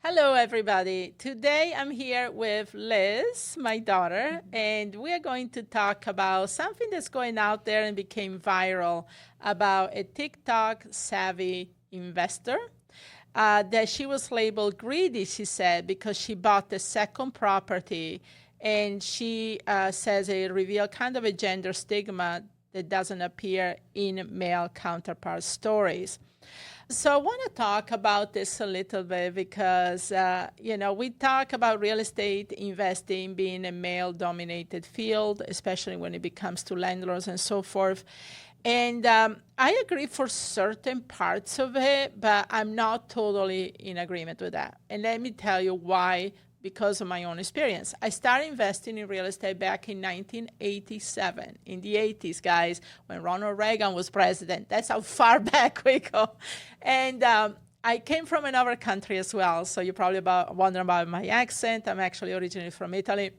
Hello, everybody. Today I'm here with Liz, my daughter, and we are going to talk about something that's going out there and became viral about a TikTok savvy investor. That she was labeled greedy, she said, because she bought the second property. And she says it revealed kind of a gender stigma that doesn't appear in male counterpart stories. So I want to talk about this a little bit because, we talk about real estate investing being a male-dominated field, especially when it comes to landlords and so forth. And I agree for certain parts of it, but I'm not totally in agreement with that. And let me tell you why, because of my own experience. I started investing in real estate back in 1987, in the 80s, guys, when Ronald Reagan was president. That's how far back we go. And I came from another country as well, so you're probably wondering about my accent. I'm actually originally from Italy.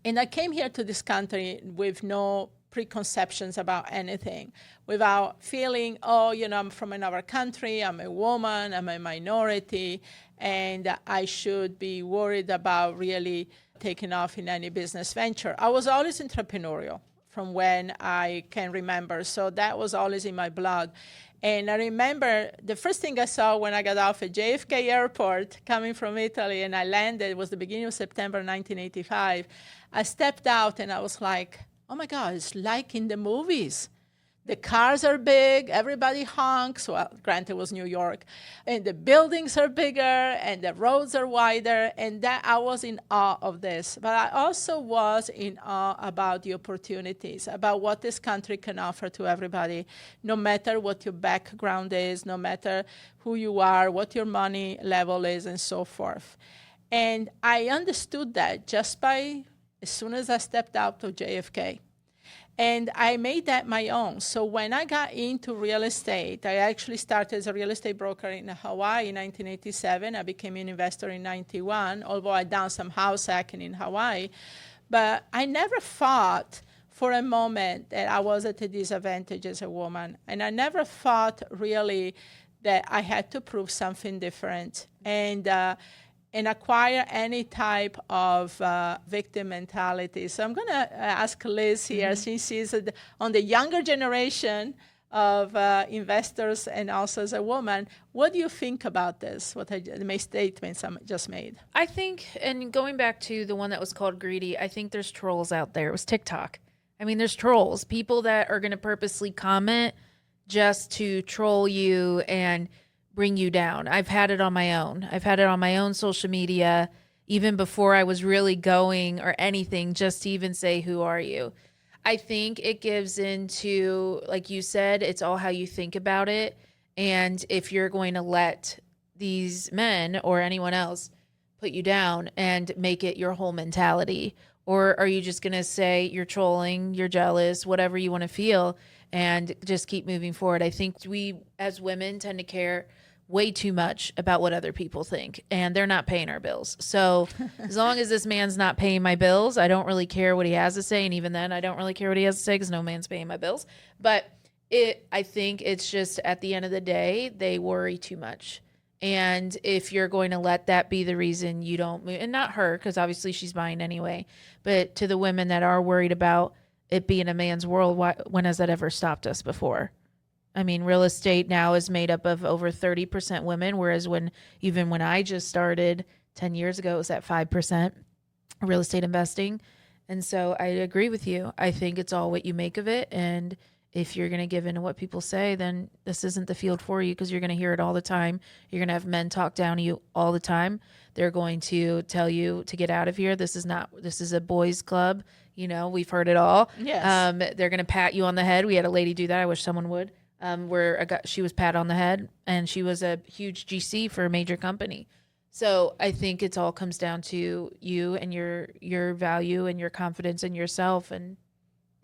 And I came here to this country with no preconceptions about anything, without feeling, I'm from another country, I'm a woman, I'm a minority, and I should be worried about really taking off in any business venture. I was always entrepreneurial from when I can remember, so that was always in my blood. And I remember the first thing I saw when I got off at JFK Airport coming from Italy and I landed, it was the beginning of September 1985. I stepped out and I was like, oh my God, it's like in the movies. The cars are big, everybody honks. Well, granted, it was New York. And the buildings are bigger and the roads are wider. And that I was in awe of this. But I also was in awe about the opportunities, about what this country can offer to everybody, no matter what your background is, no matter who you are, what your money level is, and so forth. And I understood that just by as soon as I stepped out of JFK. And I made that my own. So when I got into real estate, I actually started as a real estate broker in Hawaii in 1987. I became an investor in 91, although I'd done some house hacking in Hawaii. But I never thought for a moment that I was at a disadvantage as a woman. And I never thought really that I had to prove something different. And acquire any type of victim mentality. So I'm going to ask Liz here, since she's on the younger generation of investors and also as a woman, what do you think about this, the statements I just made? I think, and going back to the one that was called greedy, I think there's trolls out there. It was TikTok. I mean, there's trolls, people that are going to purposely comment just to troll you and bring you down. I've had it on my own. I've had it on my own social media, even before I was really going or anything, just to even say, who are you? I think it gives into, like you said, it's all how you think about it. And if you're going to let these men or anyone else put you down and make it your whole mentality, or are you just going to say you're trolling, you're jealous, whatever you want to feel, and just keep moving forward? I think we as women tend to care way too much about what other people think, and they're not paying our bills. So as long as this man's not paying my bills, I don't really care what he has to say. And even then, I don't really care what he has to say because no man's paying my bills. But I think it's just at the end of the day, they worry too much. And if you're going to let that be the reason you don't move, and not her, because obviously she's buying anyway, but to the women that are worried about it being a man's world, when has that ever stopped us before? I mean, real estate now is made up of over 30% women, whereas when I just started 10 years ago, it was at 5% real estate investing. And so I agree with you. I think it's all what you make of it. And if you're going to give in to what people say, then this isn't the field for you, because you're going to hear it all the time. You're going to have men talk down to you all the time. They're going to tell you to get out of here. This is a boys' club. We've heard it all. Yes. They're going to pat you on the head. We had a lady do that. I wish someone would. Where she was pat on the head, and she was a huge GC for a major company. So I think it all comes down to you and your value and your confidence in yourself, and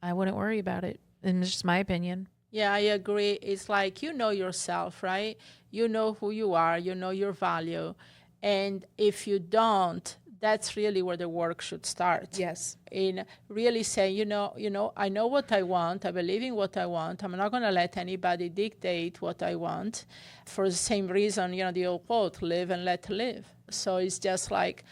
I wouldn't worry about it. And it's just my opinion. Yeah, I agree. It's like, yourself, right? You know who you are, you know your value. And if you don't, that's really where the work should start. Yes. In really saying, I know what I want. I believe in what I want. I'm not going to let anybody dictate what I want. For the same reason, the old quote, live and let live. So it's just like,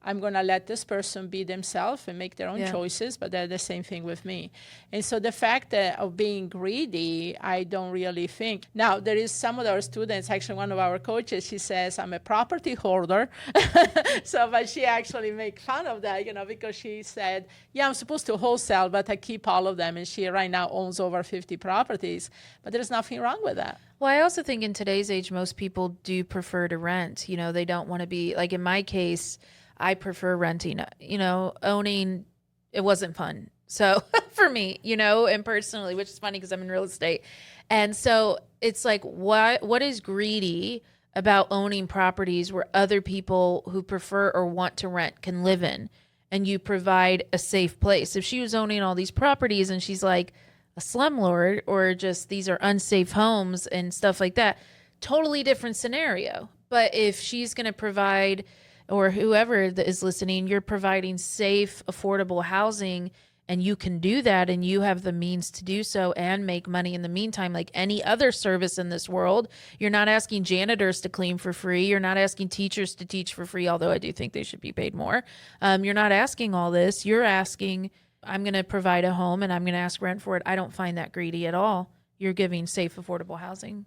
I'm going to let this person be themselves and make their own choices, but they're the same thing with me. And so the fact of being greedy, I don't really think. Now, there is some of our students, actually one of our coaches, she says, I'm a property hoarder. But she actually makes fun of that, because she said, yeah, I'm supposed to wholesale, but I keep all of them. And she right now owns over 50 properties. But there's nothing wrong with that. Well, I also think in today's age, most people do prefer to rent. They don't want to be, like in my case, I prefer renting. Owning, it wasn't fun. So for me, and personally, which is funny because I'm in real estate. And so it's like, what is greedy about owning properties where other people who prefer or want to rent can live in, and you provide a safe place? If she was owning all these properties and she's like a slumlord, or just these are unsafe homes and stuff like that, totally different scenario. But if she's going to provide, or whoever that is listening, you're providing safe, affordable housing, and you can do that, and you have the means to do so and make money in the meantime, like any other service in this world. You're not asking janitors to clean for free. You're not asking teachers to teach for free, although I do think they should be paid more. You're not asking all this. You're asking, I'm going to provide a home and I'm going to ask rent for it. I don't find that greedy at all. You're giving safe, affordable housing.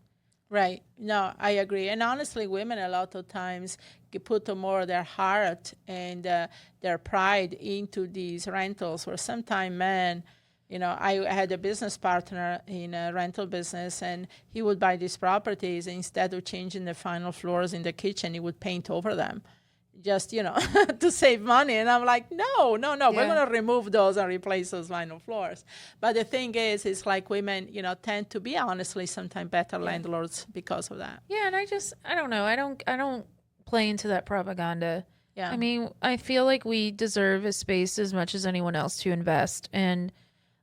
Right. No, I agree. And honestly, women a lot of times put more of their heart and their pride into these rentals, where sometimes men, I had a business partner in a rental business, and he would buy these properties. Instead of changing the final floors in the kitchen, he would paint over them, just, to save money. And I'm like, no, we're going to remove those and replace those vinyl floors. But the thing is, it's like women, tend to be honestly sometimes better landlords because of that. Yeah. And I don't know. I don't play into that propaganda. Yeah. I mean, I feel like we deserve a space as much as anyone else to invest. And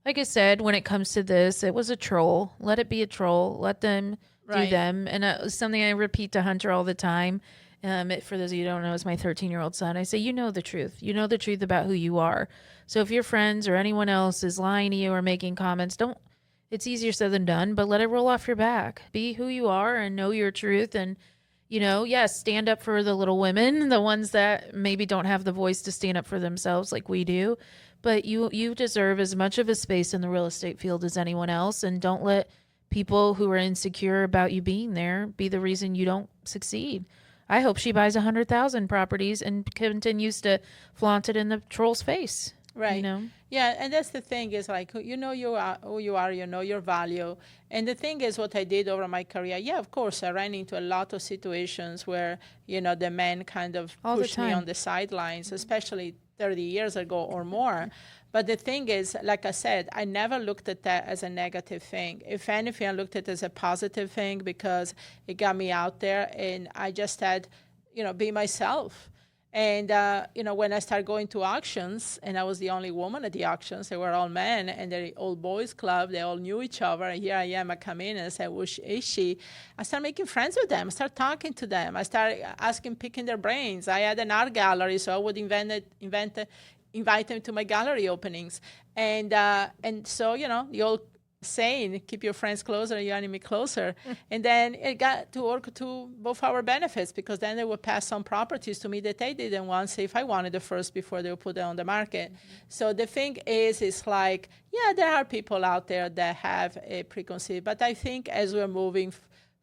like I said, when it comes to this, it was a troll. Let it be a troll. Let them do them. And it was something I repeat to Hunter all the time. For those of you who don't know, it's my 13-year-old son. I say, the truth. You know the truth about who you are. So if your friends or anyone else is lying to you or making comments, it's easier said than done, but let it roll off your back. Be who you are and know your truth. And, yes, stand up for the little women, the ones that maybe don't have the voice to stand up for themselves like we do. But you deserve as much of a space in the real estate field as anyone else. And don't let people who are insecure about you being there be the reason you don't succeed. I hope she buys 100,000 properties and continues to flaunt it in the troll's face. Right. Yeah, and that's the thing is like, you are who you are, your value. And the thing is what I did over my career, of course, I ran into a lot of situations where, the men kind of pushed me on the sidelines, especially 30 years ago or more. But the thing is, like I said, I never looked at that as a negative thing. If anything, I looked at it as a positive thing because it got me out there, and I just had, be myself. And, when I started going to auctions, and I was the only woman at the auctions, they were all men, and they're all boys club, they all knew each other, and here I am, I come in and say, which is she? I started making friends with them, I started talking to them, I started picking their brains. I had an art gallery, so I would invite them to my gallery openings. And so, the old saying, keep your friends closer, your enemy closer. And then it got to work to both our benefits, because then they would pass on properties to me that they didn't want, say if I wanted it first before they would put it on the market. So the thing is, it's like, there are people out there that have a preconceived, but I think as we're moving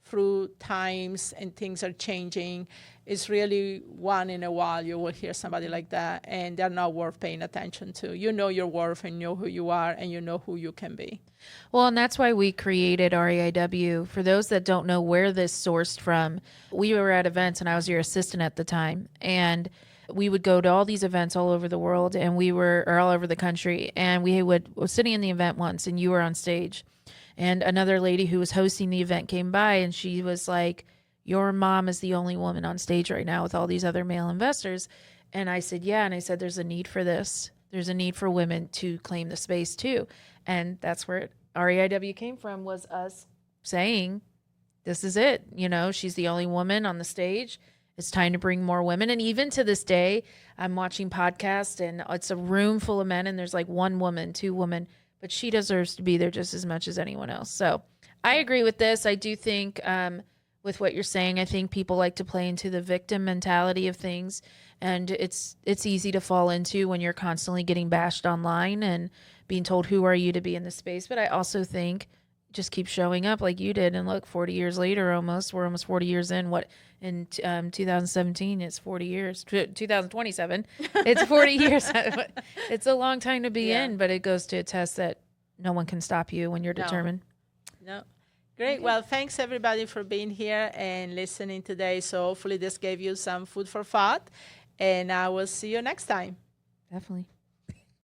through times and things are changing, it's really one in a while you will hear somebody like that, and they're not worth paying attention to. You know your worth and know who you are, and you know who you can be. Well, and that's why we created REIW. For those that don't know where this sourced from, we were at events, and I was your assistant at the time, and we would go to all these events all over the world, and or all over the country, and we was sitting in the event once, and you were on stage, and another lady who was hosting the event came by, and she was like, your mom is the only woman on stage right now with all these other male investors. And I said, yeah. And I said, there's a need for this. There's a need for women to claim the space too. And that's where REIW came from, was us saying, this is it. She's the only woman on the stage, It's time to bring more women. And even to this day, I'm watching podcasts and it's a room full of men and there's like one woman, two women, but she deserves to be there just as much as anyone else. So I agree with this. I do think with what you're saying, I think people like to play into the victim mentality of things. And it's easy to fall into when you're constantly getting bashed online and being told, who are you to be in this space? But I also think just keep showing up like you did. And look, 40 years later, we're almost 40 years in. What in 2017, it's 40 years. 2027, it's 40 years. It's a long time to be in, but it goes to attest that no one can stop you when you're determined. No. Great. Well, thanks everybody for being here and listening today. So hopefully this gave you some food for thought, and I will see you next time. Definitely.